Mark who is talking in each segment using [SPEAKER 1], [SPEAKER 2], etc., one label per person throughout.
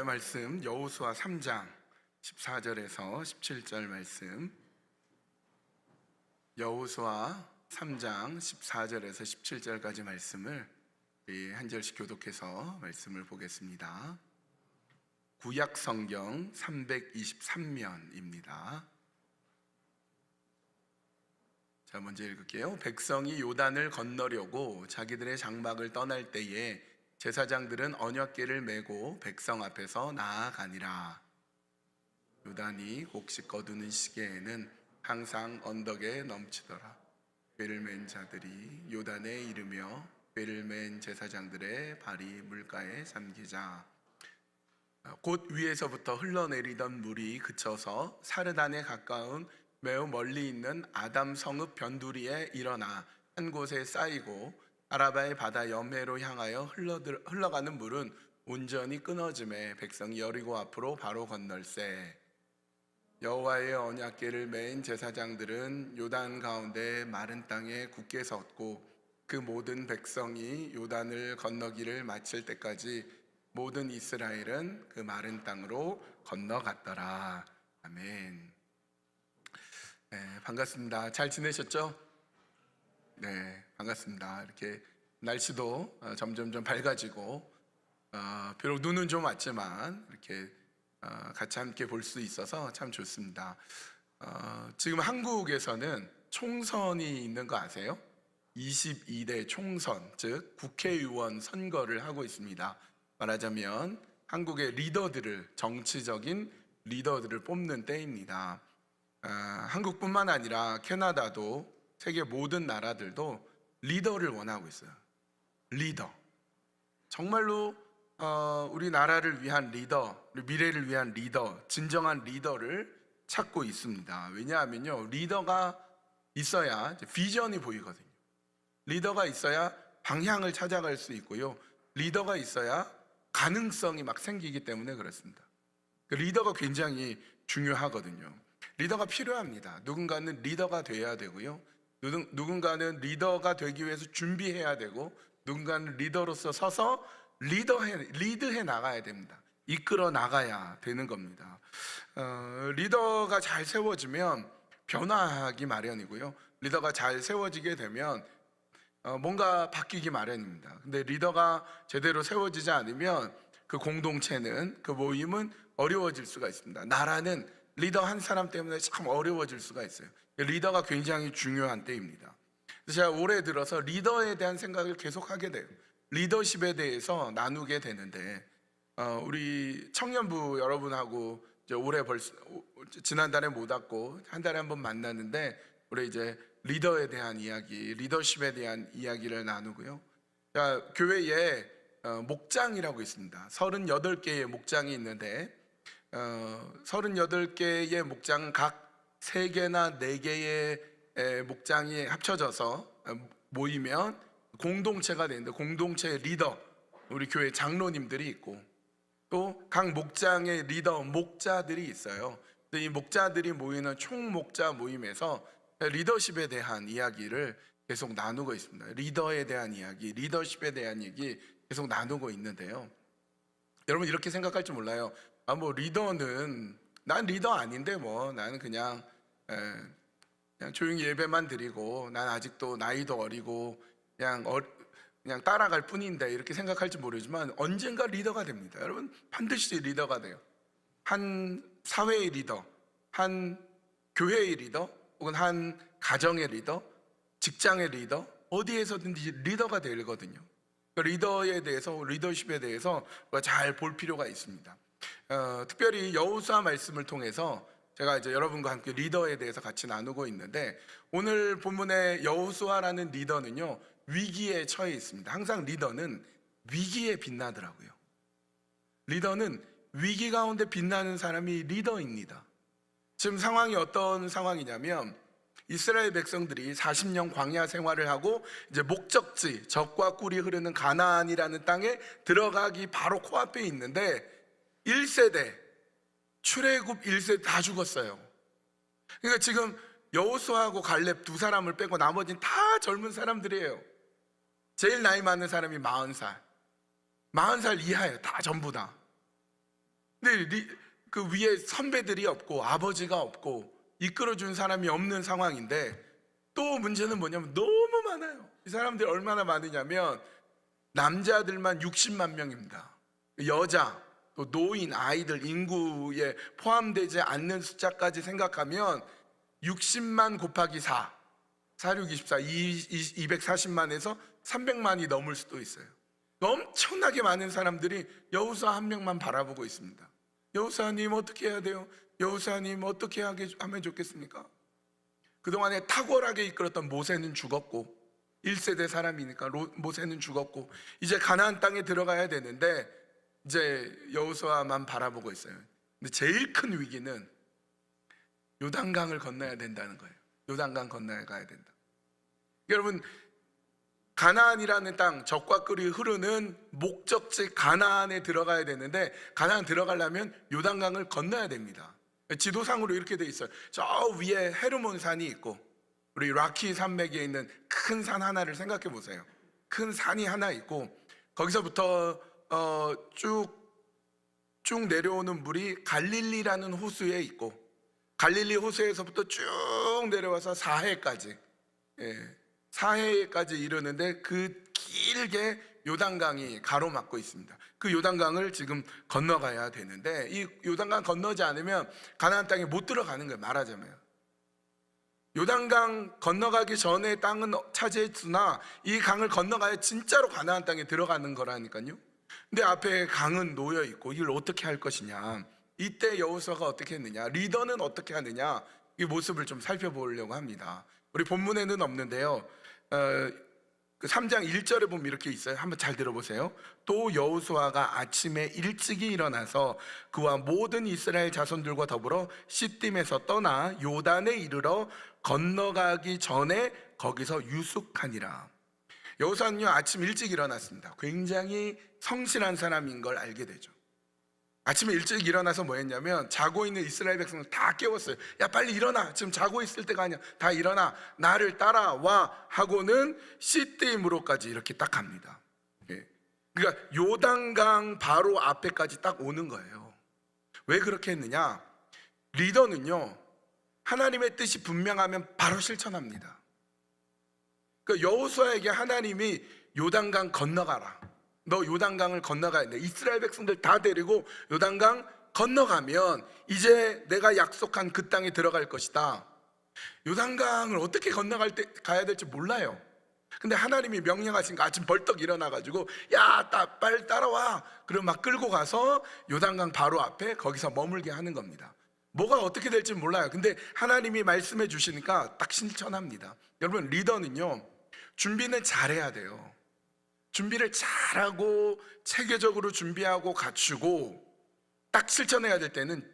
[SPEAKER 1] 오늘의 말씀 여호수아 3장 14절에서 17절 말씀, 여호수아 3장 14절에서 17절까지 말씀을 한 절씩 교독해서 말씀을 보겠습니다. 구약 성경 323면입니다. 자, 먼저 읽을게요. 백성이 요단을 건너려고 자기들의 장막을 떠날 때에 제사장들은 언약궤를 메고 백성 앞에서 나아가니라. 요단이 곡식 거두는 시기에는 항상 언덕에 넘치더라. 궤를 맨 자들이 요단에 이르며 궤를 맨 제사장들의 발이 물가에 잠기자 곧 위에서부터 흘러내리던 물이 그쳐서 사르단에 가까운 매우 멀리 있는 아담 성읍 변두리에 일어나 한 곳에 쌓이고 아라바의 바다 염해로 향하여 흘러가는 물은 온전히 끊어짐에 백성이 여리고 앞으로 바로 건널세. 여호와의 언약궤를 맨 제사장들은 요단 가운데 마른 땅에 굳게 섰고 그 모든 백성이 요단을 건너기를 마칠 때까지 모든 이스라엘은 그 마른 땅으로 건너갔더라. 아멘. 네, 반갑습니다. 잘 지내셨죠? 네, 반갑습니다. 이렇게 날씨도 점점 밝아지고 비록 눈은 좀 왔지만 이렇게 같이 함께 볼 수 있어서 참 좋습니다. 지금 한국에서는 총선이 있는 거 아세요? 22대 총선, 즉 국회의원 선거를 하고 있습니다. 말하자면 한국의 리더들을, 정치적인 리더들을 뽑는 때입니다. 한국뿐만 아니라 캐나다도 세계 모든 나라들도 리더를 원하고 있어요. 리더. 정말로 우리나라를 위한 리더, 우리 미래를 위한 리더, 진정한 리더를 찾고 있습니다. 왜냐하면요, 리더가 있어야 비전이 보이거든요. 리더가 있어야 방향을 찾아갈 수 있고요, 리더가 있어야 가능성이 막 생기기 때문에 그렇습니다. 리더가 굉장히 중요하거든요. 리더가 필요합니다. 누군가는 리더가 돼야 되고요, 누군가는 리더가 되기 위해서 준비해야 되고, 누군가는 리더로서 서서 리드해 나가야 됩니다. 이끌어 나가야 되는 겁니다. 리더가 잘 세워지면 변화하기 마련이고요, 리더가 잘 세워지게 되면 뭔가 바뀌기 마련입니다. 근데 리더가 제대로 세워지지 않으면 그 공동체는, 그 모임은 어려워질 수가 있습니다. 나라는 리더 한 사람 때문에 참 어려워질 수가 있어요. 리더가 굉장히 중요한 때입니다. 그래서 제가 올해 들어서 리더에 대한 생각을 계속 하게 돼요. 리더십에 대해서 나누게 되는데, 우리 청년부 여러분하고 올해 지난달에 못 왔고 한 달에 한 번 만났는데, 올해 이제 리더에 대한 이야기, 리더십에 대한 이야기를 나누고요. 교회에 목장이라고 있습니다. 38개의 목장이 있는데 38개의 목장 각 3개나 4개의 목장이 합쳐져서 모이면 공동체가 되는데, 공동체의 리더, 우리 교회 장로님들이 있고 또 각 목장의 리더, 목자들이 있어요. 이 목자들이 모이는 총목자 모임에서 리더십에 대한 이야기를 계속 나누고 있습니다. 리더에 대한 이야기, 리더십에 대한 얘기 계속 나누고 있는데요, 여러분 이렇게 생각할지 몰라요. 뭐 리더는, 난 리더 아닌데 뭐 나는 그냥 조용히 예배만 드리고 난 아직도 나이도 어리고 그냥 따라갈 뿐인데, 이렇게 생각할지 모르지만 언젠가 리더가 됩니다. 여러분 반드시 리더가 돼요. 한 사회의 리더, 한 교회의 리더, 혹은 한 가정의 리더, 직장의 리더, 어디에서든지 리더가 되거든요. 리더에 대해서, 리더십에 대해서 잘 볼 필요가 있습니다. 특별히 여호수아 말씀을 통해서 제가 이제 여러분과 함께 리더에 대해서 같이 나누고 있는데, 오늘 본문의 여호수아라는 리더는요, 위기에 처해 있습니다. 항상 리더는 위기에 빛나더라고요. 리더는 위기 가운데 빛나는 사람이 리더입니다. 지금 상황이 어떤 상황이냐면, 이스라엘 백성들이 40년 광야 생활을 하고 이제 목적지, 젖과 꿀이 흐르는 가나안이라는 땅에 들어가기 바로 코앞에 있는데, 1세대, 출애굽 1세대 다 죽었어요. 그러니까 지금 여호수아하고 갈렙 두 사람을 빼고 나머지는 다 젊은 사람들이에요. 제일 나이 많은 사람이 40살 이하예요. 다 전부 다. 근데 그 위에 선배들이 없고 아버지가 없고 이끌어준 사람이 없는 상황인데, 또 문제는 뭐냐면 너무 많아요. 이 사람들이 얼마나 많으냐면 남자들만 60만 명입니다. 여자, 또 노인, 아이들 인구에 포함되지 않는 숫자까지 생각하면 60만 곱하기 4, 46, 24, 240만에서 300만이 넘을 수도 있어요. 엄청나게 많은 사람들이 여호수아 한 명만 바라보고 있습니다. 여호수아님 어떻게 해야 돼요? 여호수아님 어떻게 하면 좋겠습니까? 그동안에 탁월하게 이끌었던 모세는 죽었고, 1세대 사람이니까 모세는 죽었고, 이제 가나안 땅에 들어가야 되는데 이제 여호수아만 바라보고 있어요. 근데 제일 큰 위기는 요단강을 건너야 된다는 거예요. 요단강 건너야 가야 된다. 여러분, 가나안이라는 땅, 적과 꿀이 흐르는 목적지 가나안에 들어가야 되는데, 가나안 들어가려면 요단강을 건너야 됩니다. 지도상으로 이렇게 돼 있어요. 저 위에 헤르몬 산이 있고, 우리 라키 산맥에 있는 큰 산 하나를 생각해 보세요. 큰 산이 하나 있고, 거기서부터 쭉 내려오는 물이 갈릴리라는 호수에 있고, 갈릴리 호수에서부터 쭉 내려와서 사해까지, 사해까지 이르는데 그 길게 요단강이 가로막고 있습니다. 그 요단강을 지금 건너가야 되는데, 이 요단강 건너지 않으면 가나안 땅에 못 들어가는 거예요. 말하자면 요단강 건너가기 전에 땅은 차지했으나 이 강을 건너가야 진짜로 가나안 땅에 들어가는 거라니까요. 근데 앞에 강은 놓여 있고 이걸 어떻게 할 것이냐. 이때 여호수아가 어떻게 했느냐, 리더는 어떻게 하느냐, 이 모습을 좀 살펴보려고 합니다. 우리 본문에는 없는데요, 그 3장 1절에 보면 이렇게 있어요. 한번 잘 들어보세요. 또 여호수아가 아침에 일찍이 일어나서 그와 모든 이스라엘 자손들과 더불어 시딤에서 떠나 요단에 이르러 건너가기 전에 거기서 유숙하니라. 여호수아는요, 아침 일찍 일어났습니다. 굉장히 성실한 사람인 걸 알게 되죠. 아침에 일찍 일어나서 뭐 했냐면, 자고 있는 이스라엘 백성을 다 깨웠어요. 야, 빨리 일어나, 지금 자고 있을 때가 아니야, 다 일어나, 나를 따라와 하고는 시딤으로까지 이렇게 딱 갑니다. 그러니까 요단강 바로 앞에까지 딱 오는 거예요. 왜 그렇게 했느냐, 리더는요 하나님의 뜻이 분명하면 바로 실천합니다. 그러니까 여호수아에게 하나님이 요단강 건너가라, 너 요단강을 건너가야 돼, 이스라엘 백성들 다 데리고 요단강 건너가면 이제 내가 약속한 그 땅에 들어갈 것이다. 요단강을 어떻게 가야 될지 몰라요. 근데 하나님이 명령하시니까 아침 벌떡 일어나가지고, 야, 빨리 따라와. 그럼 막 끌고 가서 요단강 바로 앞에 거기서 머물게 하는 겁니다. 뭐가 어떻게 될지 몰라요. 근데 하나님이 말씀해 주시니까 딱 실천합니다. 여러분, 리더는요 준비는 잘해야 돼요. 준비를 잘하고 체계적으로 준비하고 갖추고 딱 실천해야 될 때는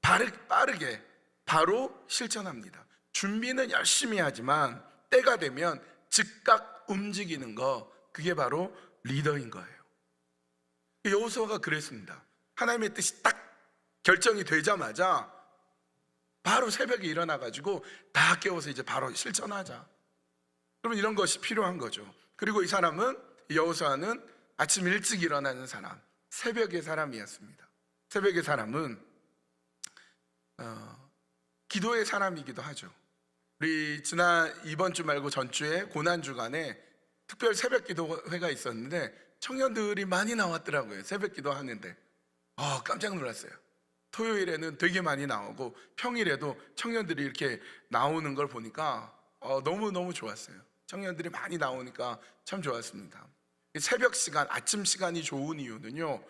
[SPEAKER 1] 빠르게 바로 실천합니다. 준비는 열심히 하지만 때가 되면 즉각 움직이는 거, 그게 바로 리더인 거예요. 여호수아가 그랬습니다. 하나님의 뜻이 딱 결정이 되자마자 바로 새벽에 일어나가지고 다 깨워서 이제 바로 실천하자. 그러면 이런 것이 필요한 거죠. 그리고 이 사람은, 여호수아는 아침 일찍 일어나는 사람, 새벽의 사람이었습니다. 새벽의 사람은 기도의 사람이기도 하죠. 우리 이번 주 말고 전주에 고난주간에 특별 새벽 기도회가 있었는데 청년들이 많이 나왔더라고요. 새벽 기도 하는데 깜짝 놀랐어요. 토요일에는 되게 많이 나오고 평일에도 청년들이 이렇게 나오는 걸 보니까 너무너무 좋았어요. 청년들이 많이 나오니까 참 좋았습니다. 새벽 시간, 아침 시간이 좋은 이유는요,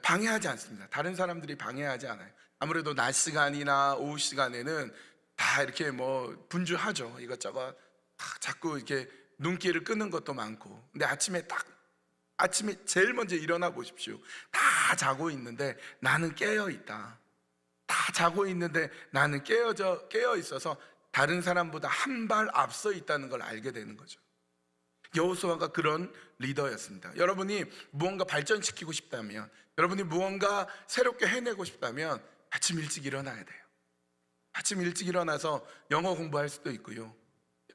[SPEAKER 1] 방해하지 않습니다. 다른 사람들이 방해하지 않아요. 아무래도 낮 시간이나 오후 시간에는 다 이렇게 뭐 분주하죠. 이것저것 자꾸 이렇게 눈길을 끄는 것도 많고. 근데 아침에 제일 먼저 일어나 보십시오. 다 자고 있는데 나는 깨어 있다. 다 자고 있는데 나는 깨어 있어서 다른 사람보다 한 발 앞서 있다는 걸 알게 되는 거죠. 여호수아가 그런 리더였습니다. 여러분이 무언가 발전시키고 싶다면, 여러분이 무언가 새롭게 해내고 싶다면 아침 일찍 일어나야 돼요. 아침 일찍 일어나서 영어 공부할 수도 있고요,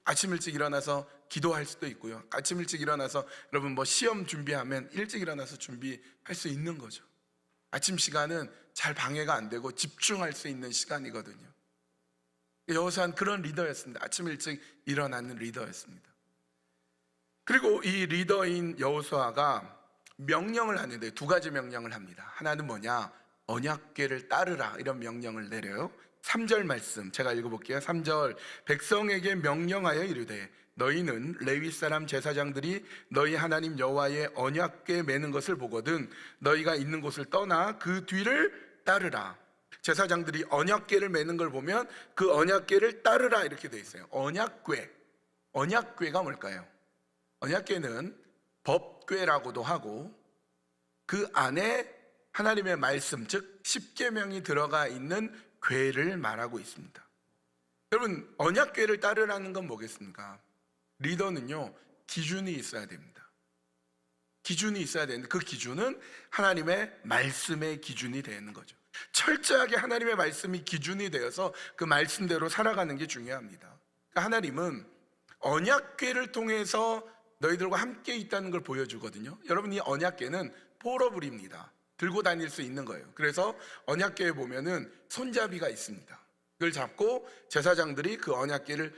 [SPEAKER 1] 아침 일찍 일어나서 기도할 수도 있고요, 아침 일찍 일어나서 여러분 뭐 시험 준비하면 일찍 일어나서 준비할 수 있는 거죠. 아침 시간은 잘 방해가 안 되고 집중할 수 있는 시간이거든요. 여호수아는 그런 리더였습니다. 아침 일찍 일어나는 리더였습니다. 그리고 이 리더인 여호수아가 명령을 하는데 두 가지 명령을 합니다. 하나는 뭐냐? 언약궤를 따르라, 이런 명령을 내려요. 3절 말씀 제가 읽어볼게요. 3절, 백성에게 명령하여 이르되 너희는 레위 사람 제사장들이 너희 하나님 여호와의 언약궤 매는 것을 보거든 너희가 있는 곳을 떠나 그 뒤를 따르라. 제사장들이 언약궤를 매는 걸 보면 그 언약궤를 따르라 이렇게 돼 있어요. 언약궤가 뭘까요? 언약궤는 법궤라고도 하고 그 안에 하나님의 말씀, 즉 십계명이 들어가 있는 궤를 말하고 있습니다. 여러분, 언약궤를 따르라는 건 뭐겠습니까? 리더는요, 기준이 있어야 됩니다. 기준이 있어야 되는데 그 기준은 하나님의 말씀의 기준이 되는 거죠. 철저하게 하나님의 말씀이 기준이 되어서 그 말씀대로 살아가는 게 중요합니다. 그러니까 하나님은 언약궤를 통해서 너희들과 함께 있다는 걸 보여주거든요. 여러분, 이 언약궤는 포러블입니다. 들고 다닐 수 있는 거예요. 그래서 언약궤에 보면은 손잡이가 있습니다. 그걸 잡고 제사장들이 그 언약궤를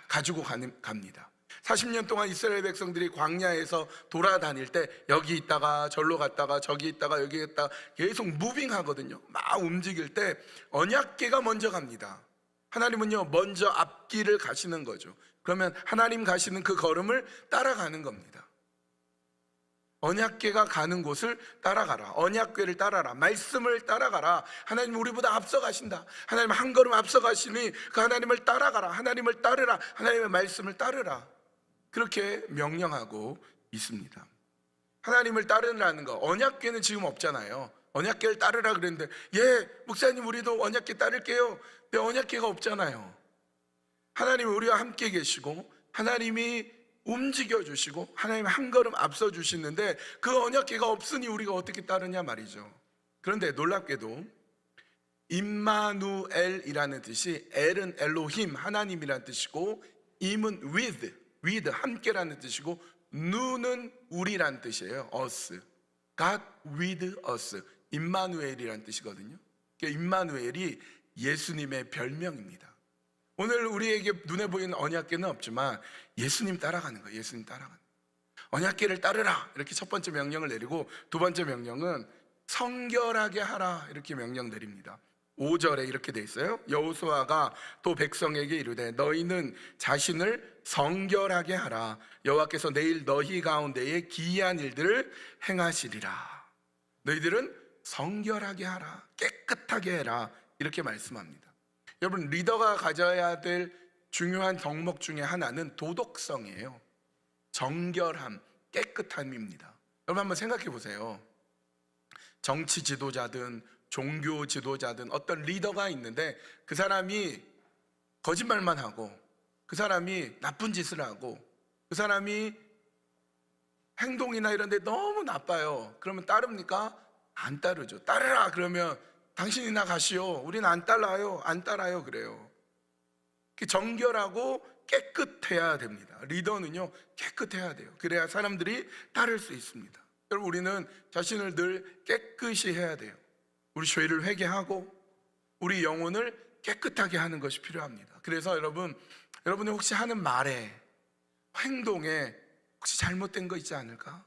[SPEAKER 1] 가지고 갑니다. 40년 동안 이스라엘 백성들이 광야에서 돌아다닐 때 여기 있다가 절로 갔다가 저기 있다가 여기 있다가 계속 무빙하거든요. 막 움직일 때 언약궤가 먼저 갑니다. 하나님은요, 먼저 앞길을 가시는 거죠. 그러면 하나님 가시는 그 걸음을 따라가는 겁니다. 언약궤가 가는 곳을 따라가라. 언약궤를 따라라. 말씀을 따라가라. 하나님 우리보다 앞서가신다. 하나님 한 걸음 앞서가시니 그 하나님을 따라가라. 하나님을 따르라. 하나님의 말씀을 따르라. 그렇게 명령하고 있습니다. 하나님을 따르라는 거, 언약궤는 지금 없잖아요. 언약궤를 따르라 그랬는데, 예, 목사님 우리도 언약궤 따를게요. 근데 언약궤가 없잖아요. 하나님이 우리와 함께 계시고 하나님이 움직여 주시고 하나님 한 걸음 앞서 주시는데 그 언약궤가 없으니 우리가 어떻게 따르냐 말이죠. 그런데 놀랍게도 임마누엘이라는 뜻이, 엘은 엘로힘 하나님이라는 뜻이고 임은 with 함께라는 뜻이고 누는 우리라는 뜻이에요. us, God with us, 임마누엘이라는 뜻이거든요. 임마누엘이 예수님의 별명입니다. 오늘 우리에게 눈에 보이는 언약궤는 없지만 예수님 따라가는 거예요. 예수님 따라가는 거예요. 언약궤를 따르라 이렇게 첫 번째 명령을 내리고 두 번째 명령은 성결하게 하라 이렇게 명령 내립니다. 5절에 이렇게 돼 있어요. 여호수아가 또 백성에게 이르되 너희는 자신을 성결하게 하라. 여호와께서 내일 너희 가운데에 기이한 일들을 행하시리라. 너희들은 성결하게 하라, 깨끗하게 해라 이렇게 말씀합니다. 여러분, 리더가 가져야 될 중요한 덕목 중에 하나는 도덕성이에요. 정결함, 깨끗함입니다. 여러분 한번 생각해 보세요. 정치 지도자든 종교 지도자든 어떤 리더가 있는데 그 사람이 거짓말만 하고 그 사람이 나쁜 짓을 하고 그 사람이 행동이나 이런 데 너무 나빠요. 그러면 따릅니까? 안 따르죠. 따르라 그러면 당신이나 가시오. 우리는 안 따라요. 안 따라요. 그래요. 정결하고 깨끗해야 됩니다. 리더는요, 깨끗해야 돼요. 그래야 사람들이 따를 수 있습니다. 여러분, 우리는 자신을 늘 깨끗이 해야 돼요. 우리 죄를 회개하고 우리 영혼을 깨끗하게 하는 것이 필요합니다. 그래서 여러분이 혹시 하는 말에, 행동에 혹시 잘못된 거 있지 않을까?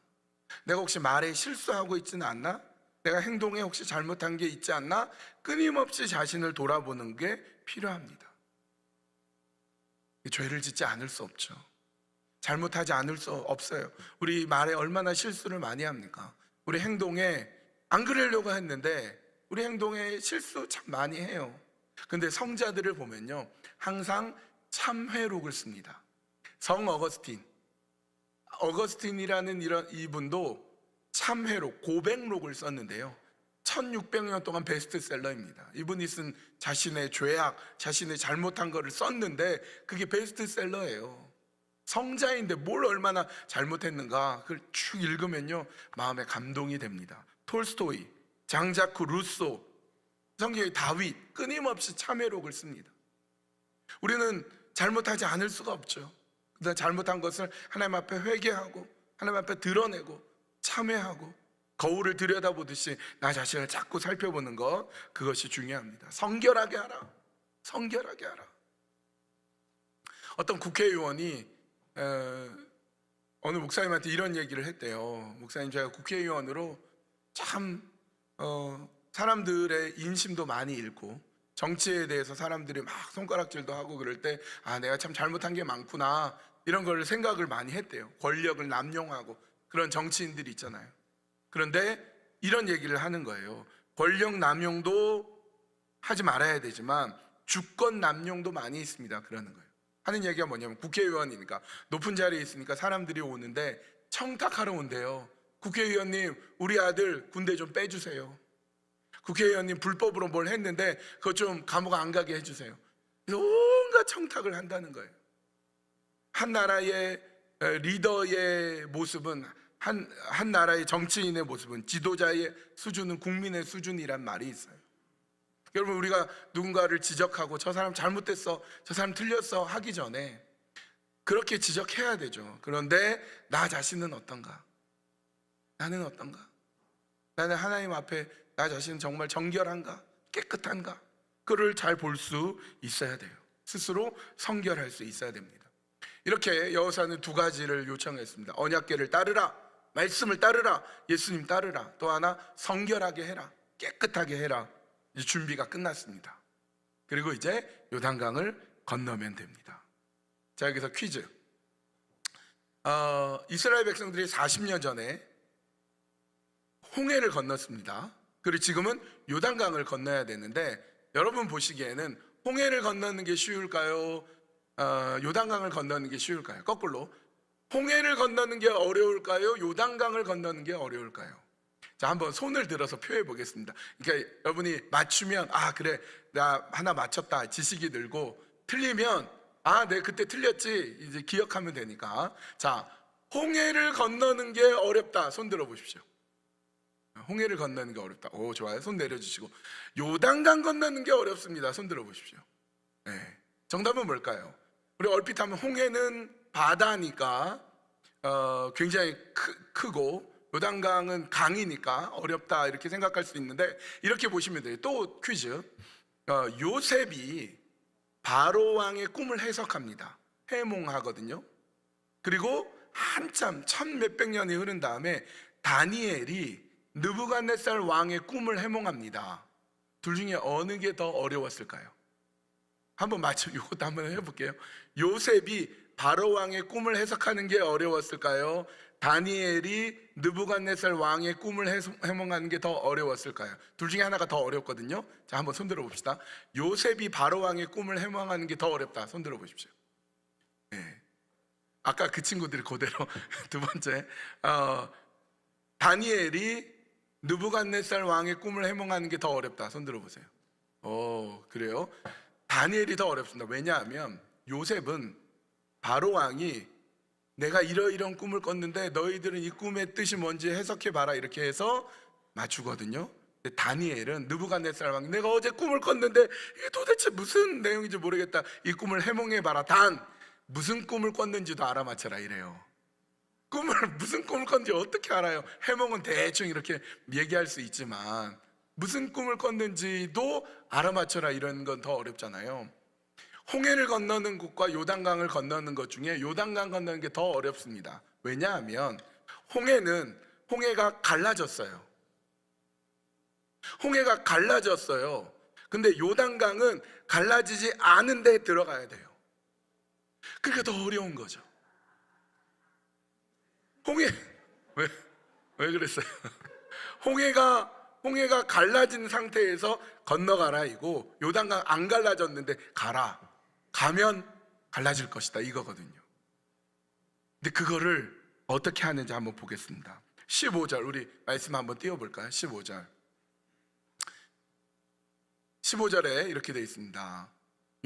[SPEAKER 1] 내가 혹시 말에 실수하고 있지는 않나? 내가 행동에 혹시 잘못한 게 있지 않나? 끊임없이 자신을 돌아보는 게 필요합니다. 죄를 짓지 않을 수 없죠. 잘못하지 않을 수 없어요. 우리 말에 얼마나 실수를 많이 합니까? 우리 행동에 안 그러려고 했는데 우리 행동에 실수 참 많이 해요. 근데 성자들을 보면요, 항상 참회록을 씁니다. 성 어거스틴이라는 이분도 참회록, 고백록을 썼는데요, 1600년 동안 베스트셀러입니다. 이분이 쓴 자신의 죄악, 자신의 잘못한 거를 썼는데 그게 베스트셀러예요. 성자인데 뭘 얼마나 잘못했는가 그걸 쭉 읽으면요, 마음에 감동이 됩니다. 톨스토이, 장자크 루소, 성경의 다윗, 끊임없이 참회록을 씁니다. 우리는 잘못하지 않을 수가 없죠. 그러나 잘못한 것을 하나님 앞에 회개하고 하나님 앞에 드러내고 참회하고 거울을 들여다보듯이 나 자신을 자꾸 살펴보는 것, 그것이 중요합니다. 성결하게 하라. 성결하게 하라. 어떤 국회의원이 어느 목사님한테 이런 얘기를 했대요. 목사님, 제가 국회의원으로 참 사람들의 인심도 많이 잃고 정치에 대해서 사람들이 막 손가락질도 하고 그럴 때 내가 참 잘못한 게 많구나, 이런 걸 생각을 많이 했대요. 권력을 남용하고 그런 정치인들이 있잖아요. 그런데 이런 얘기를 하는 거예요. 권력 남용도 하지 말아야 되지만 주권 남용도 많이 있습니다. 그러는 거예요. 하는 얘기가 뭐냐면, 국회의원이니까 높은 자리에 있으니까 사람들이 오는데 청탁하러 온대요. 국회의원님, 우리 아들 군대 좀 빼주세요. 국회의원님, 불법으로 뭘 했는데 그거 좀 감옥 안 가게 해주세요. 그래서 온갖 청탁을 한다는 거예요. 한 나라의 리더의 모습은, 한 나라의 정치인의 모습은, 지도자의 수준은 국민의 수준이란 말이 있어요. 여러분, 우리가 누군가를 지적하고 저 사람 잘못됐어, 저 사람 틀렸어 하기 전에 그렇게 지적해야 되죠. 그런데 나 자신은 어떤가? 나는 어떤가? 나는 하나님 앞에 나 자신은 정말 정결한가? 깨끗한가? 그를 잘 볼 수 있어야 돼요. 스스로 성결할 수 있어야 됩니다. 이렇게 여호사는 두 가지를 요청했습니다. 언약궤를 따르라, 말씀을 따르라, 예수님 따르라. 또 하나, 성결하게 해라, 깨끗하게 해라. 이제 준비가 끝났습니다. 그리고 이제 요단강을 건너면 됩니다. 자, 여기서 퀴즈. 이스라엘 백성들이 40년 전에 홍해를 건넜습니다. 그리고 지금은 요단강을 건너야 되는데, 여러분 보시기에는 홍해를 건너는 게 쉬울까요? 요단강을 건너는 게 쉬울까요? 거꾸로, 홍해를 건너는 게 어려울까요? 요단강을 건너는 게 어려울까요? 자, 한번 손을 들어서 표해 보겠습니다. 그러니까 여러분이 맞추면 그래, 나 하나 맞췄다 지식이 들고, 틀리면 네, 그때 틀렸지 이제 기억하면 되니까. 자, 홍해를 건너는 게 어렵다, 손 들어 보십시오. 홍해를 건너는 게 어렵다. 오, 좋아요. 손 내려주시고. 요단강 건너는 게 어렵습니다. 손 들어 보십시오. 네. 정답은 뭘까요? 우리 얼핏 하면 홍해는 바다니까 굉장히 크고, 요단강은 강이니까 어렵다, 이렇게 생각할 수 있는데, 이렇게 보시면 돼요. 또 퀴즈. 요셉이 바로 왕의 꿈을 해석합니다. 해몽하거든요. 그리고 한참 1000몇백 년이 흐른 다음에 다니엘이 느부갓네살 왕의 꿈을 해몽합니다. 둘 중에 어느 게 더 어려웠을까요? 한번 이것도 한번 해볼게요. 요셉이 바로 왕의 꿈을 해석하는 게 어려웠을까요? 다니엘이 느부갓네살 왕의 꿈을 해몽하는 게 더 어려웠을까요? 둘 중에 하나가 더 어렵거든요. 자, 한번 손들어 봅시다. 요셉이 바로 왕의 꿈을 해몽하는 게 더 어렵다, 손들어 보십시오. 네. 아까 그 친구들이 그대로. 두 번째, 다니엘이 느부갓네살 왕의 꿈을 해몽하는 게 더 어렵다, 손들어 보세요. 그래요? 다니엘이 더 어렵습니다. 왜냐하면 요셉은 바로 왕이 내가 이러이러한 꿈을 꿨는데 너희들은 이 꿈의 뜻이 뭔지 해석해봐라, 이렇게 해서 맞추거든요. 근데 다니엘은 느부갓네살 왕이 내가 어제 꿈을 꿨는데 이게 도대체 무슨 내용인지 모르겠다, 이 꿈을 해몽해봐라, 단 무슨 꿈을 꿨는지도 알아맞혀라, 이래요. 무슨 꿈을 꿨는지 어떻게 알아요? 해몽은 대충 이렇게 얘기할 수 있지만 무슨 꿈을 꿨는지도 알아맞혀라, 이런 건 더 어렵잖아요. 홍해를 건너는 것과 요단강을 건너는 것 중에 요단강 건너는 게 더 어렵습니다. 왜냐하면 홍해가 갈라졌어요. 홍해가 갈라졌어요. 근데 요단강은 갈라지지 않은 데 들어가야 돼요. 그게 더 어려운 거죠. 왜 그랬어요? 홍해가 갈라진 상태에서 건너가라 이고, 요단강 안 갈라졌는데 가면 갈라질 것이다, 이거거든요. 근데 그거를 어떻게 하는지 한번 보겠습니다. 15절, 우리 말씀 한번 띄워볼까요? 15절에 이렇게 되어 있습니다.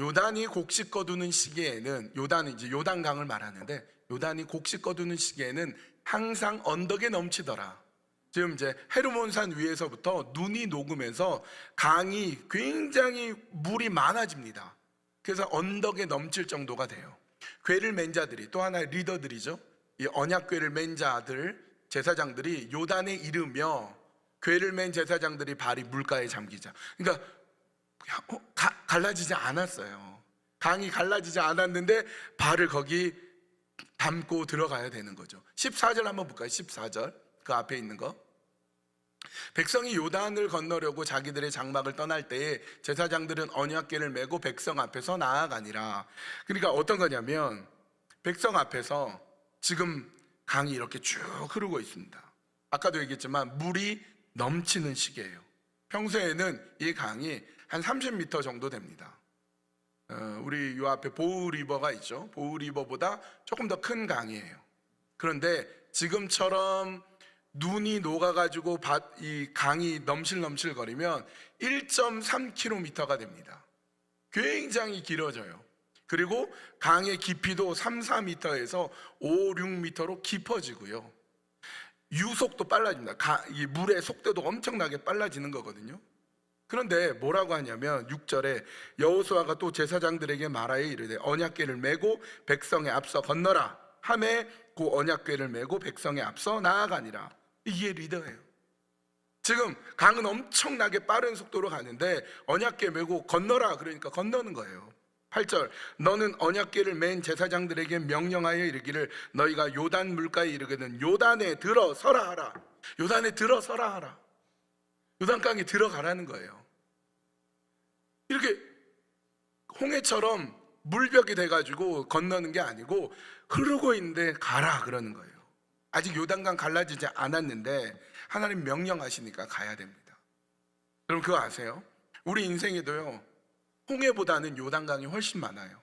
[SPEAKER 1] 요단이 곡식 거두는 시기에는, 요단은 이제 요단강을 말하는데, 요단이 곡식 거두는 시기에는 항상 언덕에 넘치더라. 지금 이제 헤르몬산 위에서부터 눈이 녹으면서 강이 굉장히 물이 많아집니다. 그래서 언덕에 넘칠 정도가 돼요. 궤를 맨 자들이, 또 하나의 리더들이죠. 이 언약궤를 맨 자들, 제사장들이 요단에 이르며 궤를 맨 제사장들이 발이 물가에 잠기자. 그러니까 갈라지지 않았어요. 강이 갈라지지 않았는데 발을 거기 담고 들어가야 되는 거죠. 14절 한번 볼까요? 14절 그 앞에 있는 거. 백성이 요단을 건너려고 자기들의 장막을 떠날 때에 제사장들은 언약궤를 메고 백성 앞에서 나아가니라. 그러니까 어떤 거냐면 백성 앞에서 지금 강이 이렇게 쭉 흐르고 있습니다. 아까도 얘기했지만 물이 넘치는 시기예요. 평소에는 이 강이 한 30m 정도 됩니다. 우리 요 앞에 보우리버가 있죠. 보우리버보다 조금 더 큰 강이에요. 그런데 지금처럼 눈이 녹아가지고 이 강이 넘실넘실 거리면 1.3km가 됩니다. 굉장히 길어져요. 그리고 강의 깊이도 3, 4m에서 5, 6m로 깊어지고요. 유속도 빨라집니다. 이 물의 속도도 엄청나게 빨라지는 거거든요. 그런데 뭐라고 하냐면 6절에 여호수아가 또 제사장들에게 말하여 이르되 언약궤를 메고 백성에 앞서 건너라 하매 그 언약궤를 메고 백성에 앞서 나아가니라. 이게 리더예요. 지금 강은 엄청나게 빠른 속도로 가는데 언약궤 메고 건너라 그러니까 건너는 거예요. 8절 너는 언약궤를 맨 제사장들에게 명령하여 이르기를 너희가 요단 물가에 이르거든 요단에 들어서라 하라. 요단에 들어서라 하라. 요단강에 들어가라는 거예요. 이렇게 홍해처럼 물벽이 돼가지고 건너는 게 아니고 흐르고 있는데 가라 그러는 거예요. 아직 요단강 갈라지지 않았는데 하나님 명령하시니까 가야 됩니다. 여러분 그거 아세요? 우리 인생에도요 홍해보다는 요단강이 훨씬 많아요.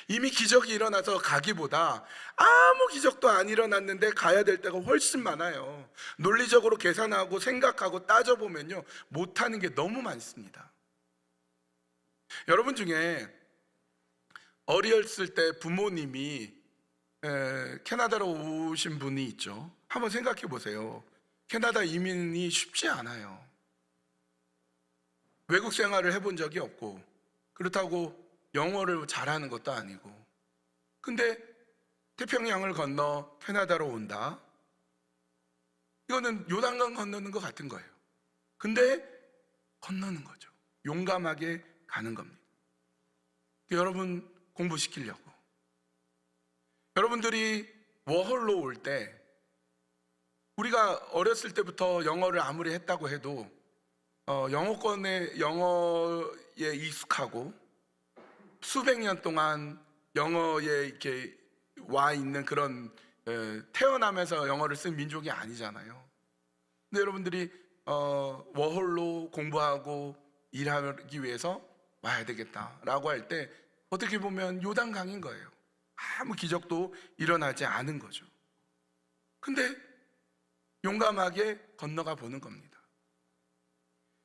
[SPEAKER 1] 이미 기적이 일어나서 가기보다 아무 기적도 안 일어났는데 가야 될 때가 훨씬 많아요. 논리적으로 계산하고 생각하고 따져보면요 못하는 게 너무 많습니다. 여러분 중에 어렸을 때 부모님이 캐나다로 오신 분이 있죠. 한번 생각해 보세요. 캐나다 이민이 쉽지 않아요. 외국 생활을 해본 적이 없고 그렇다고 영어를 잘하는 것도 아니고 근데 태평양을 건너 캐나다로 온다? 이거는 요단강 건너는 것 같은 거예요. 근데 건너는 거죠. 용감하게 가는 겁니다. 여러분 공부시키려고 여러분들이 워홀로 올 때 우리가 어렸을 때부터 영어를 아무리 했다고 해도 영어에 익숙하고 수백 년 동안 영어에 이렇게 와 있는 그런 태어나면서 영어를 쓴 민족이 아니잖아요. 근데 여러분들이 워홀로 공부하고 일하기 위해서 와야 되겠다라고 할 때 어떻게 보면 요단강인 거예요. 아무 기적도 일어나지 않은 거죠. 근데 용감하게 건너가 보는 겁니다.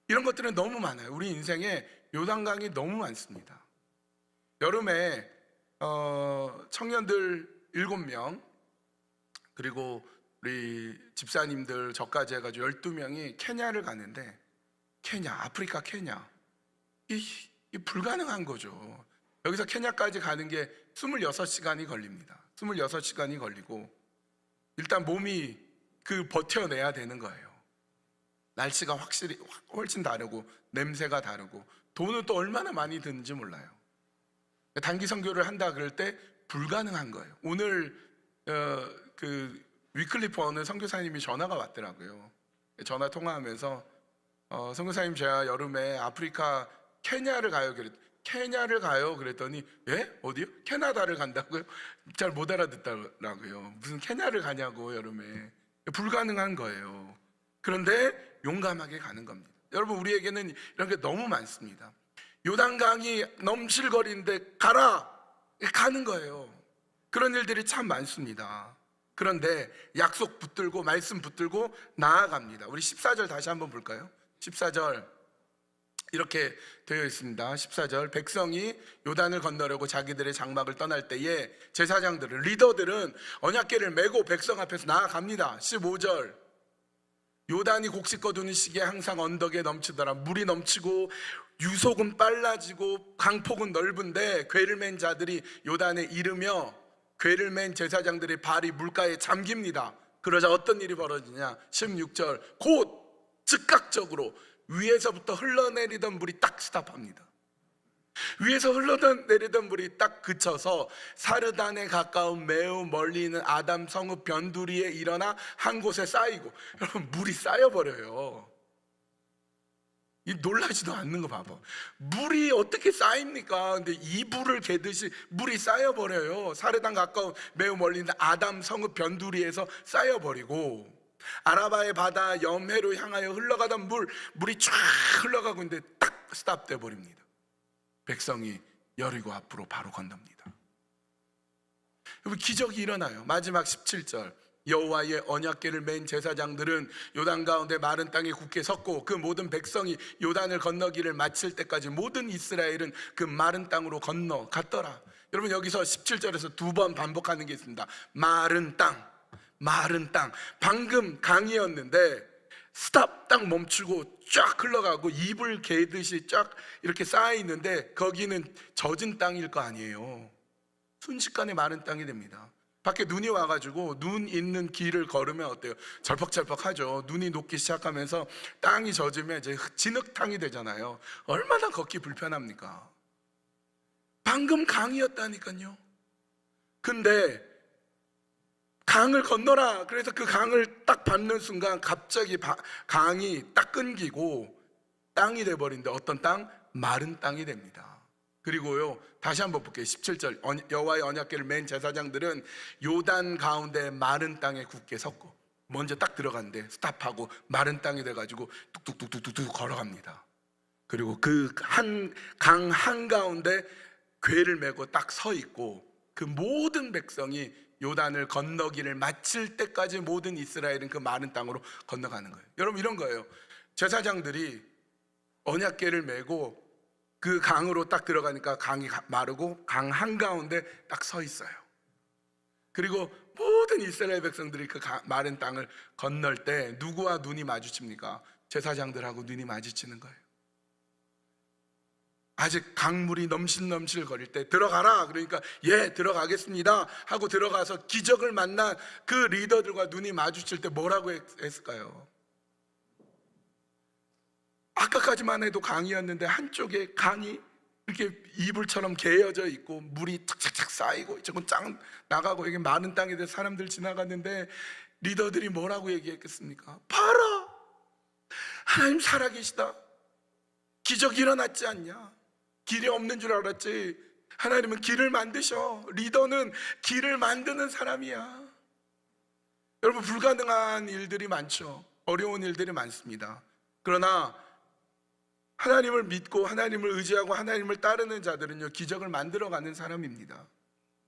[SPEAKER 1] 이런 것들은 너무 많아요. 우리 인생에 요단강이 너무 많습니다. 여름에 청년들 7명 그리고 우리 집사님들 저까지 해가지고 12명이 케냐를 가는데 아프리카 케냐 이 불가능한 거죠. 여기서 케냐까지 가는 게 26시간이 걸립니다. 26시간이 걸리고 일단 몸이 버텨내야 되는 거예요. 날씨가 훨씬 다르고 냄새가 다르고 돈은 또 얼마나 많이 드는지 몰라요. 단기 선교를 한다 그럴 때 불가능한 거예요. 오늘 위클리프 어느 선교사님이 전화가 왔더라고요. 전화 통화하면서 선교사님 제가 여름에 아프리카 케냐를 가요 그랬더니 예? 어디요? 캐나다를 간다고요? 잘 못 알아듣더라고요. 무슨 케냐를 가냐고 여름에. 불가능한 거예요. 그런데 용감하게 가는 겁니다. 여러분 우리에게는 이런 게 너무 많습니다. 요단강이 넘실거리는데 가는 거예요. 그런 일들이 참 많습니다. 그런데 약속 붙들고 말씀 붙들고 나아갑니다. 우리 14절 다시 한번 볼까요? 14절 이렇게 되어 있습니다. 14절 백성이 요단을 건너려고 자기들의 장막을 떠날 때에 제사장들은 리더들은 언약궤를 메고 백성 앞에서 나아갑니다. 15절 요단이 곡식 거두는 시기에 항상 언덕에 넘치더라. 물이 넘치고 유속은 빨라지고 강폭은 넓은데 궤를 맨 자들이 요단에 이르며 궤를 맨 제사장들의 발이 물가에 잠깁니다. 그러자 어떤 일이 벌어지냐? 16절, 곧 즉각적으로 위에서부터 흘러내리던 물이 딱 스탑합니다. 위에서 흘러내리던 물이 딱 그쳐서 사르단에 가까운 매우 멀리 있는 아담 성읍 변두리에 일어나 한 곳에 쌓이고, 여러분 물이 쌓여버려요. 이 놀라지도 않는 거 봐봐. 물이 어떻게 쌓입니까? 근데 이불을 개듯이 물이 쌓여버려요. 사르단 가까운 매우 멀리 있는 아담 성읍 변두리에서 쌓여버리고, 아라바의 바다 염해로 향하여 흘러가던 물이 쫙 흘러가고 있는데 딱 스탑돼 버립니다. 백성이 여리고 앞으로 바로 건넙니다. 여러분 기적이 일어나요. 마지막 17절, 여호와의 언약궤를 맨 제사장들은 요단 가운데 마른 땅에 굳게 섰고, 그 모든 백성이 요단을 건너기를 마칠 때까지 모든 이스라엘은 그 마른 땅으로 건너갔더라. 여러분 여기서 17절에서 두 번 반복하는 게 있습니다. 마른 땅, 마른 땅. 방금 강이었는데 스탑, 딱 멈추고 쫙 흘러가고 이불 개듯이 쫙 이렇게 쌓여있는데 거기는 젖은 땅일 거 아니에요. 순식간에 마른 땅이 됩니다. 밖에 눈이 와가지고 눈 있는 길을 걸으면 어때요? 절퍽절퍽하죠. 눈이 녹기 시작하면서 땅이 젖으면 이제 진흙탕이 되잖아요. 얼마나 걷기 불편합니까? 방금 강이었다니까요. 근데 강을 건너라. 그래서 그 강을 딱 밟는 순간 갑자기 강이 딱 끊기고 땅이 돼버린데 어떤 땅? 마른 땅이 됩니다. 그리고요 다시 한번 볼게요. 17절, 여호와의 언약궤를 맨 제사장들은 요단 가운데 마른 땅에 굳게 섰고, 먼저 딱 들어갔는데 스탑하고 마른 땅이 돼가지고 뚝뚝뚝뚝뚝 걸어갑니다. 그리고 그 강 한가운데 궤를 메고 딱 서 있고, 그 모든 백성이 요단을 건너기를 마칠 때까지 모든 이스라엘은 그 마른 땅으로 건너가는 거예요. 여러분 이런 거예요. 제사장들이 언약궤를 메고 그 강으로 딱 들어가니까 강이 마르고 강 한가운데 딱 서 있어요. 그리고 모든 이스라엘 백성들이 그 마른 땅을 건널 때 누구와 눈이 마주칩니까? 제사장들하고 눈이 마주치는 거예요. 아직 강물이 넘실넘실 거릴 때 들어가라 그러니까 예 들어가겠습니다 하고 들어가서 기적을 만난 그 리더들과 눈이 마주칠 때 뭐라고 했을까요? 아까까지만 해도 강이었는데 한쪽에 강이 이렇게 이불처럼 개어져 있고 물이 착착착 쌓이고 조금 쫙 나가고 이게 많은 땅에 대해 사람들 지나갔는데 리더들이 뭐라고 얘기했겠습니까? 봐라, 하나님 살아계시다. 기적이 일어났지 않냐? 길이 없는 줄 알았지 하나님은 길을 만드셔. 리더는 길을 만드는 사람이야. 여러분 불가능한 일들이 많죠. 어려운 일들이 많습니다. 그러나 하나님을 믿고 하나님을 의지하고 하나님을 따르는 자들은요 기적을 만들어가는 사람입니다.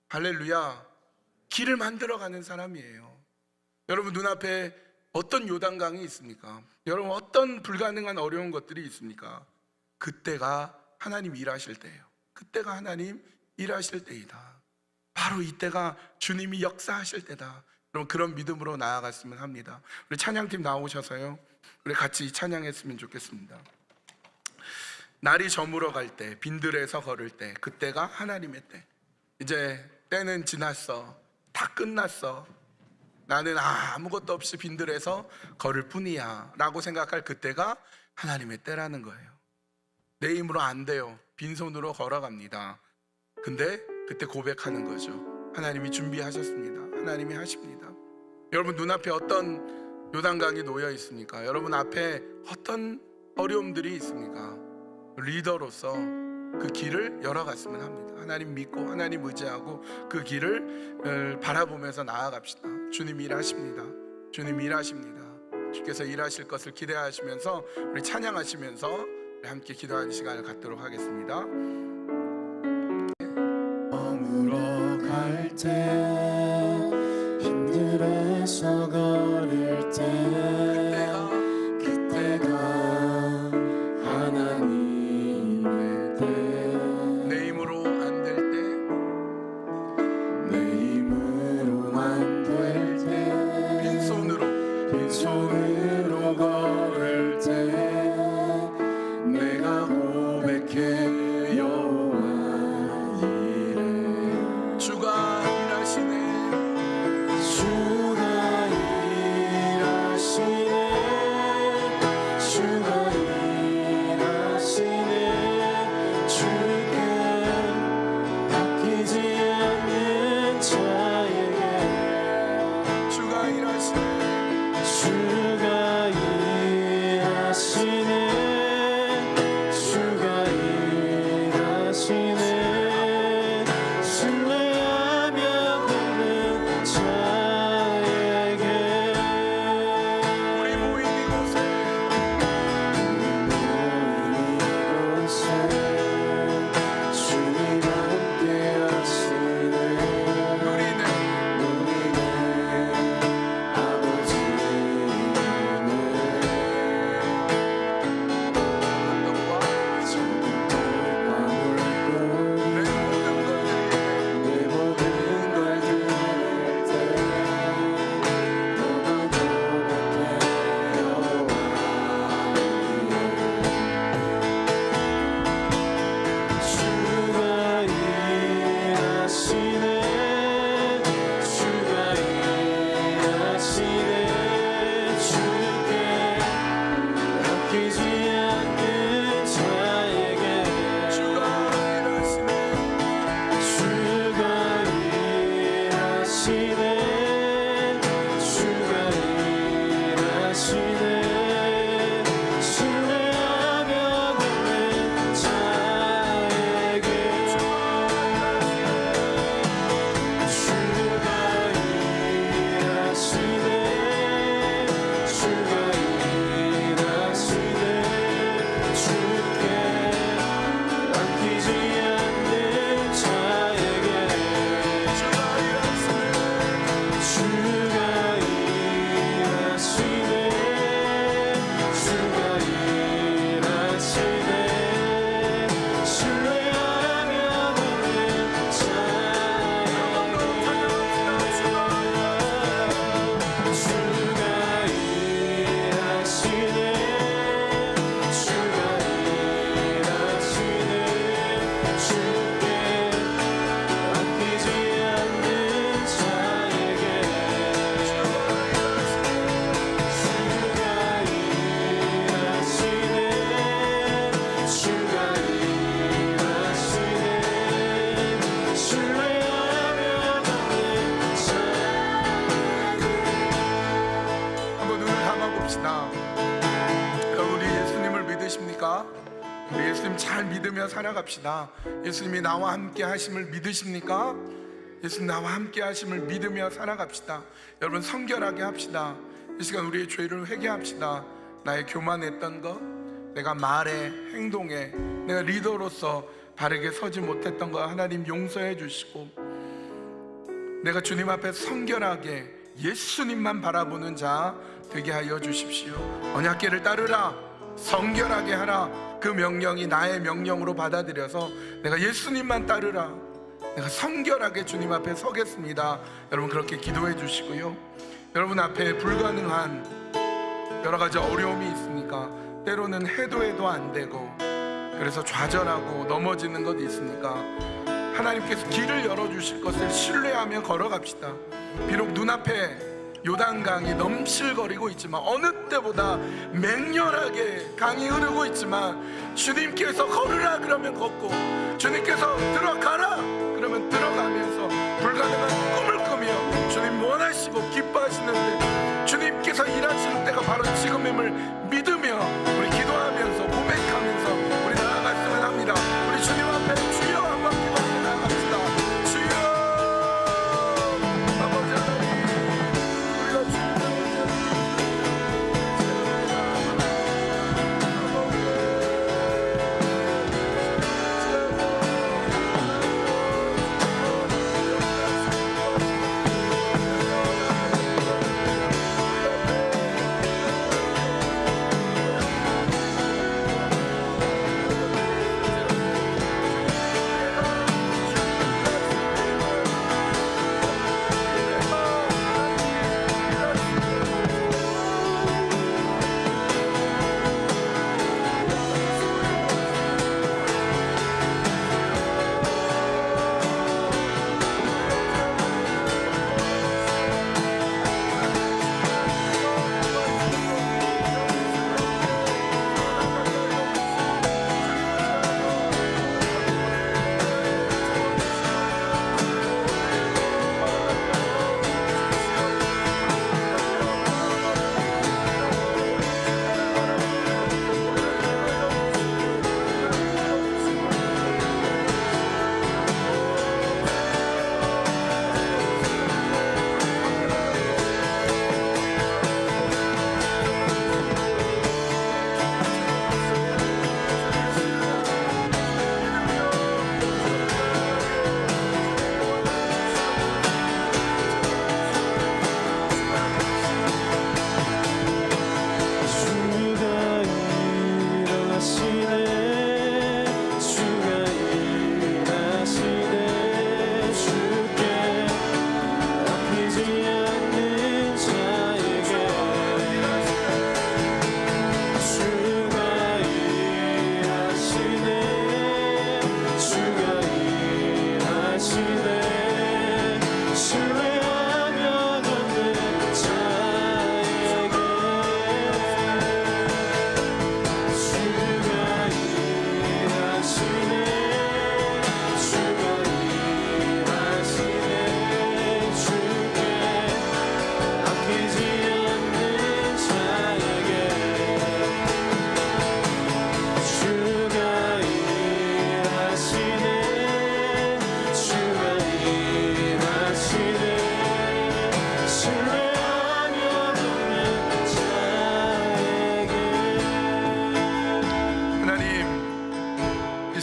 [SPEAKER 1] 할렐루야. 길을 만들어가는 사람이에요. 여러분 눈앞에 어떤 요단강이 있습니까? 여러분 어떤 불가능한 어려운 것들이 있습니까? 그때가 하나님 일하실 때예요. 그때가 하나님 일하실 때이다. 바로 이때가 주님이 역사하실 때다. 여러분 그런 믿음으로 나아갔으면 합니다. 우리 찬양팀 나오셔서요 우리 같이 찬양했으면 좋겠습니다. 날이 저물어 갈 때, 빈들에서 걸을 때, 그때가 하나님의 때. 이제 때는 지났어. 다 끝났어. 나는 아무것도 없이 빈들에서 걸을 뿐이야 라고 생각할 그때가 하나님의 때라는 거예요. 내 힘으로 안 돼요. 빈손으로 걸어갑니다. 근데 그때 고백하는 거죠. 하나님이 준비하셨습니다. 하나님이 하십니다. 여러분 눈앞에 어떤 요단강이 놓여 있습니까? 여러분 앞에 어떤 어려움들이 있습니까? 리더로서 그 길을 열어갔으면 합니다. 하나님 믿고 하나님 의지하고 그 길을 바라보면서 나아갑시다. 주님 일하십니다. 주님 일하십니다. 주께서 일하실 것을 기대하시면서 우리 찬양하시면서 우리 함께 기도하는 시간을 갖도록 하겠습니다.
[SPEAKER 2] 머물러 갈 때 힘들어서 걸을 때 그때가 하나님의 때
[SPEAKER 1] 내 힘으로 안 될 때
[SPEAKER 2] 내 힘으로 안 될 때 빈손으로 걸을 때 내가 고백해 여호와 일해
[SPEAKER 1] 주가 일하시네.
[SPEAKER 2] 주가 주가 일하시네 주가 일하시네 신뢰하며 걷는 자에게
[SPEAKER 1] 우리 모인 이곳에
[SPEAKER 2] 주님 함께 하시네
[SPEAKER 1] 누리는
[SPEAKER 2] 우리네 아버지네
[SPEAKER 1] 너와
[SPEAKER 2] 내 모든 걸 드릴 때 너가 고백해 여호와 주가 일하시네 주가 일하시네 주께 아끼지 않는 자에게
[SPEAKER 1] 주가 일하시네
[SPEAKER 2] 주가 일하시네 주가 일하시네 신뢰하며 걷는 자에게 주가 일하시네 주가 일하시네 주께 아끼지 않는 자에게
[SPEAKER 1] 주가 일하시네
[SPEAKER 2] 주가 일하시네 주가 일하시네 신뢰하며 걷는 자에게 주가 일하시네 주가 일하시네 주께 아끼지 않는 자에게 주가 일하시네 주가 일하시네 신뢰하며 걷는
[SPEAKER 1] 한번 눈을 감아봅시다. 여러분 우리 예수님을 믿으십니까? 우리 예수님 잘 믿으며 살아갑시다. 예수님이 나와 함께 하심을 믿으십니까? 예수님 나와 함께 하심을 믿으며 살아갑시다. 여러분 성결하게 합시다. 이 시간 우리의 죄를 회개합시다. 나의 교만했던 것, 내가 말에 행동에 내가 리더로서 바르게 서지 못했던 거 하나님 용서해 주시고 내가 주님 앞에 성결하게 예수님만 바라보는 자 되게 하여 주십시오. 언약궤를 따르라, 성결하게 하라. 그 명령이 나의 명령으로 받아들여서 내가 예수님만 따르라, 내가 성결하게 주님 앞에 서겠습니다. 여러분 그렇게 기도해 주시고요. 여러분 앞에 불가능한 여러 가지 어려움이 있으니까 때로는 해도 안 되고 그래서 좌절하고 넘어지는 것이 있으니까 하나님께서 길을 열어주실 것을 신뢰하며 걸어갑시다. 비록 눈앞에 요단강이 넘실거리고 있지만 어느 때보다 맹렬하게 강이 흐르고 있지만 주님께서 걸으라 그러면 걷고 주님께서 들어가라 그러면 들어가면서 불가능한 꿈을 꾸며 주님 원하시고 기뻐하시는데 주님께서 일하시는 때가 바로 지금임을 믿으며 우리 기도하면서 고백하면서 우리 나아갔으면 합니다. 우리 주님 앞에 주여 한번 기도하며 나아갑시다. 주여 아버지 하나님 우리가 주님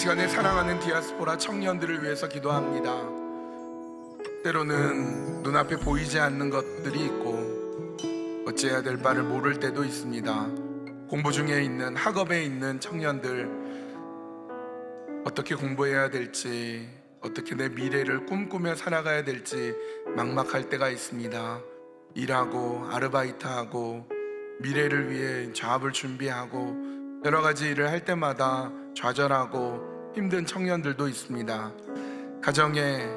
[SPEAKER 1] 시간에 사랑하는 디아스포라 청년들을 위해서 기도합니다. 때로는 눈앞에 보이지 않는 것들이 있고 어찌해야 될 바를 모를 때도 있습니다. 공부 중에 있는, 학업에 있는 청년들, 어떻게 공부해야 될지, 어떻게 내 미래를 꿈꾸며 살아가야 될지 막막할 때가 있습니다. 일하고 아르바이트하고 미래를 위해 좌업을 준비하고 여러 가지 일을 할 때마다 좌절하고 힘든 청년들도 있습니다. 가정의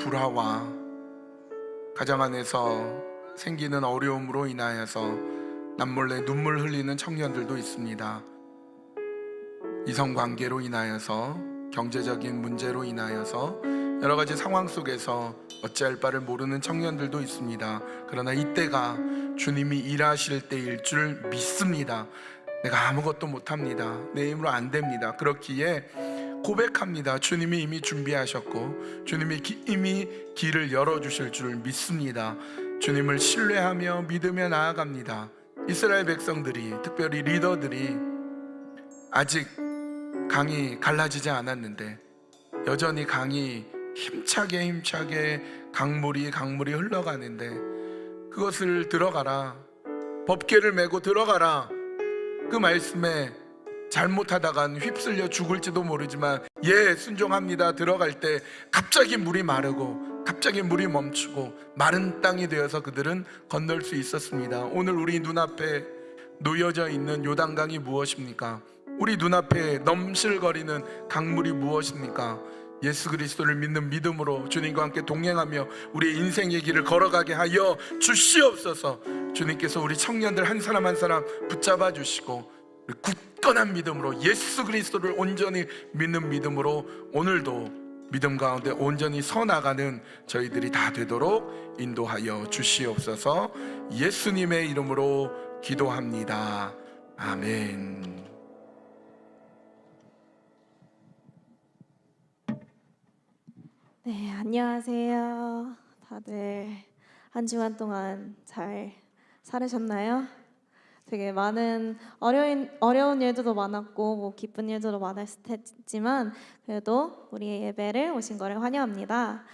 [SPEAKER 1] 불화와 가정 안에서 생기는 어려움으로 인하여서 남몰래 눈물 흘리는 청년들도 있습니다. 이성관계로 인하여서, 경제적인 문제로 인하여서 여러 가지 상황 속에서 어찌할 바를 모르는 청년들도 있습니다. 그러나 이때가 주님이 일하실 때일 줄 믿습니다. 내가 아무것도 못합니다. 내 힘으로 안 됩니다. 그렇기에 고백합니다. 주님이 이미 준비하셨고 주님이 이미 길을 열어주실 줄 믿습니다. 주님을 신뢰하며 믿으며 나아갑니다. 이스라엘 백성들이, 특별히 리더들이 아직 강이 갈라지지 않았는데 여전히 강이 힘차게 강물이 흘러가는데 그것을 들어가라, 법궤를 메고 들어가라, 그 말씀에 잘못하다간 휩쓸려 죽을지도 모르지만 순종합니다. 들어갈 때 갑자기 물이 마르고 갑자기 물이 멈추고 마른 땅이 되어서 그들은 건널 수 있었습니다. 오늘 우리 눈앞에 놓여져 있는 요단강이 무엇입니까? 우리 눈앞에 넘실거리는 강물이 무엇입니까? 예수 그리스도를 믿는 믿음으로 주님과 함께 동행하며 우리의 인생의 길을 걸어가게 하여 주시옵소서. 주님께서 우리 청년들 한 사람 한 사람 붙잡아 주시고 우리 굳건한 믿음으로 예수 그리스도를 온전히 믿는 믿음으로 오늘도 믿음 가운데 온전히 서 나가는 저희들이 다 되도록 인도하여 주시옵소서. 예수님의 이름으로 기도합니다. 아멘.
[SPEAKER 3] 네, 안녕하세요. 다들 한 주간 동안 잘 살으셨나요? 되게 많은 어려운 일들도 많았고 뭐 기쁜 일들도 많았을 테지만 그래도 우리 예배를 오신 거를 환영합니다.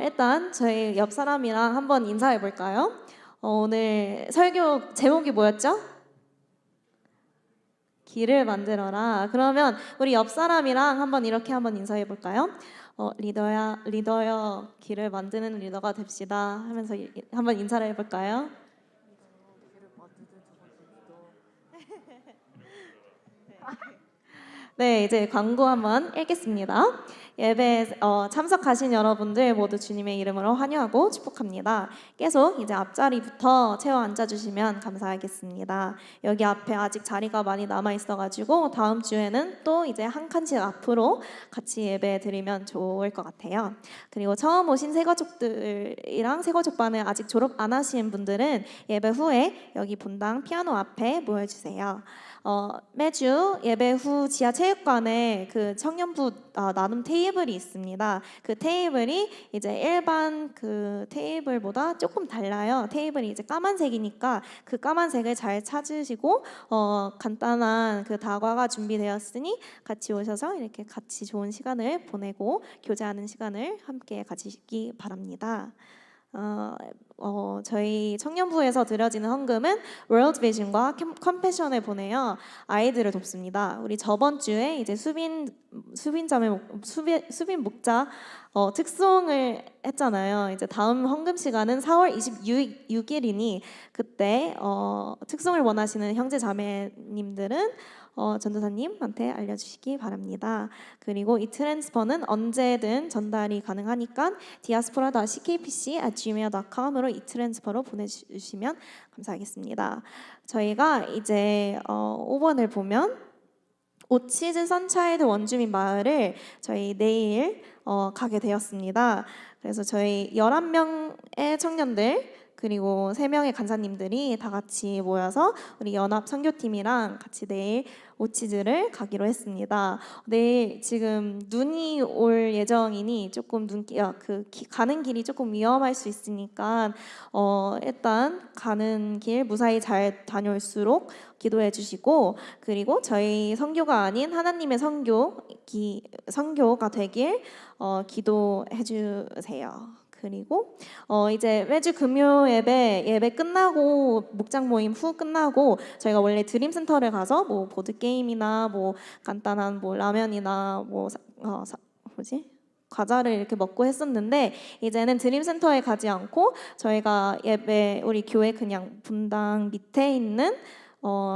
[SPEAKER 3] 일단 저희 옆 사람이랑 한번 인사해 볼까요? 오늘 설교 제목이 뭐였죠? 길을 만들어라. 그러면 우리 옆 사람이랑 한번 이렇게 한번 인사해 볼까요? 리더야, 길을 만드는 리더가 됩시다 하면서 한번 인사를 해볼까요? 네, 이제 광고 한번 읽겠습니다. 예배에 참석하신 여러분들 모두 주님의 이름으로 환영하고 축복합니다. 계속 이제 앞자리부터 채워 앉아주시면 감사하겠습니다. 여기 앞에 아직 자리가 많이 남아 있어가지고 다음 주에는 또 이제 한 칸씩 앞으로 같이 예배 드리면 좋을 것 같아요. 그리고 처음 오신 새가족들이랑 새가족반을 아직 졸업 안 하신 분들은 예배 후에 여기 본당 피아노 앞에 모여주세요. 매주 예배 후 지하 체육관에 그 청년부 나눔 테이블이 있습니다. 그 테이블이 이제 일반 그 테이블보다 조금 달라요. 테이블이 이제 까만색이니까 그 까만색을 잘 찾으시고 간단한 그 다과가 준비되었으니 같이 오셔서 이렇게 같이 좋은 시간을 보내고 교제하는 시간을 함께 가지시기 바랍니다. 저희 청년부에서 드려지는 헌금은 월드 비전과 컴패션을 보내어 아이들을 돕습니다. 우리 저번 주에 이제 수빈 목자 특송을 했잖아요. 이제 다음 헌금 시간은 4월 26일이니 그때 특송을 원하시는 형제 자매님들은 전도사님한테 알려주시기 바랍니다. 그리고 이 트랜스퍼는 언제든 전달이 가능하니까 diaspora.ckpc@gmail.com으로 이 트랜스퍼로 보내주시면 감사하겠습니다. 저희가 이제 5번을 보면 오치즈 선차일드 원주민 마을을 저희 내일 가게 되었습니다. 그래서 저희 11명의 청년들 그리고 3명의 간사님들이 다 같이 모여서 우리 연합 선교팀이랑 같이 내일 오치즈를 가기로 했습니다. 내일 지금 눈이 올 예정이니 조금 가는 길이 조금 위험할 수 있으니까 일단 가는 길 무사히 잘 다녀올수록 기도해 주시고, 그리고 저희 선교가 아닌 하나님의 선교가 되길 기도해 주세요. 그리고 이제 매주 금요 예배 끝나고 목장 모임 후 끝나고 저희가 원래 드림센터를 가서 뭐 보드 게임이나 뭐 간단한 뭐 라면이나 뭐 과자를 이렇게 먹고 했었는데, 이제는 드림센터에 가지 않고 저희가 우리 교회 그냥 분당 밑에 있는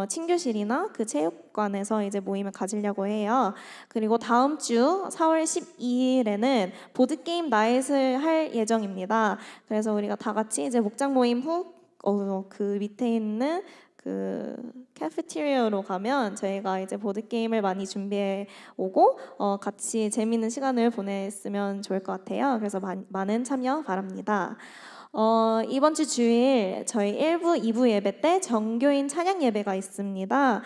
[SPEAKER 3] 친교실이나 그 체육관에서 이제 모임을 가지려고 해요. 그리고 다음 주 4월 12일에는 보드 게임 나잇을 할 예정입니다. 그래서 우리가 다 같이 이제 목장 모임 후 그 밑에 있는 그 카페테리아로 가면 저희가 이제 보드 게임을 많이 준비해 오고 같이 재미있는 시간을 보냈으면 좋을 것 같아요. 그래서 많은 참여 바랍니다. 이번 주 주일 저희 1부, 2부 예배 때 정교인 찬양 예배가 있습니다.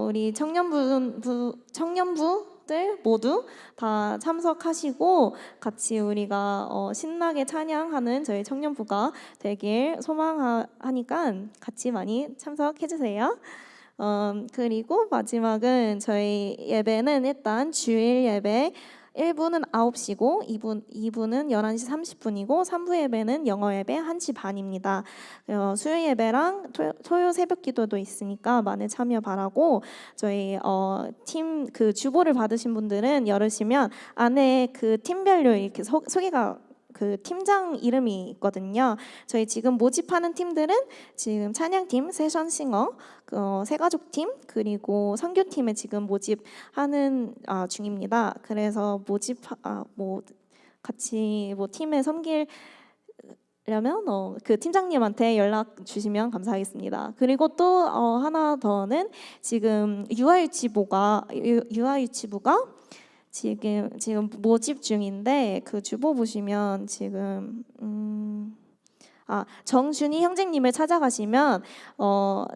[SPEAKER 3] 우리 청년부들 모두 다 참석하시고 같이 우리가 신나게 찬양하는 저희 청년부가 되길 소망하니까 같이 많이 참석해 주세요. 그리고 마지막은 저희 예배는 일단 주일 예배 1부는 9시고 2부는 11시 30분이고 3부 예배는 영어 예배 1시 반입니다. 수요 예배랑 토요 새벽 기도도 있으니까 많은 참여 바라고, 저희 팀 그 주보를 받으신 분들은 열으시면 안에 그 팀별로 이렇게 소개가 그 팀장 이름이 있거든요. 저희 지금 모집하는 팀들은 지금 찬양팀, 세션싱어, 새가족팀, 그리고 선교팀에 지금 모집하는 중입니다. 그래서 같이 팀에 섬기려면 그 팀장님한테 연락 주시면 감사하겠습니다. 그리고 또 하나 더는 지금 유아유치부가 지금 모집 중인데 그 주보 보시면 지금 정준희 형제님을 찾아가시면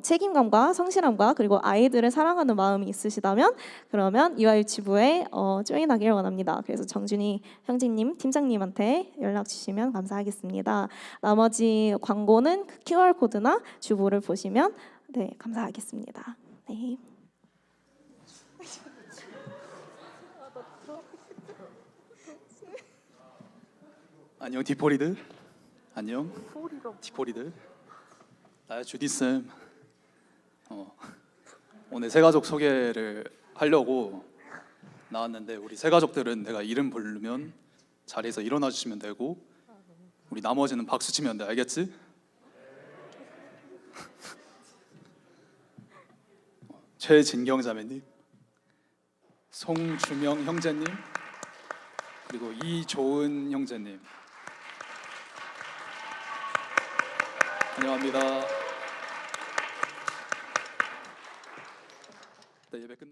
[SPEAKER 3] 책임감과 성실함과 그리고 아이들을 사랑하는 마음이 있으시다면 그러면 유아유치부에 조인하길 원합니다. 그래서 정준희 형제님 팀장님한테 연락 주시면 감사하겠습니다. 나머지 광고는 그 QR 코드나 주보를 보시면 감사하겠습니다. 네.
[SPEAKER 4] 안녕 디포리들. 안녕 디포리들. 나야 주디쌤. 오늘 새가족 소개를 하려고 나왔는데, 우리 새가족들은 내가 이름 부르면 자리에서 일어나 주시면 되고 우리 나머지는 박수 치면 돼. 알겠지? 최진경 자매님, 송주명 형제님, 그리고 이조은 형제님. 환영합니다. 네, 예배 끝나.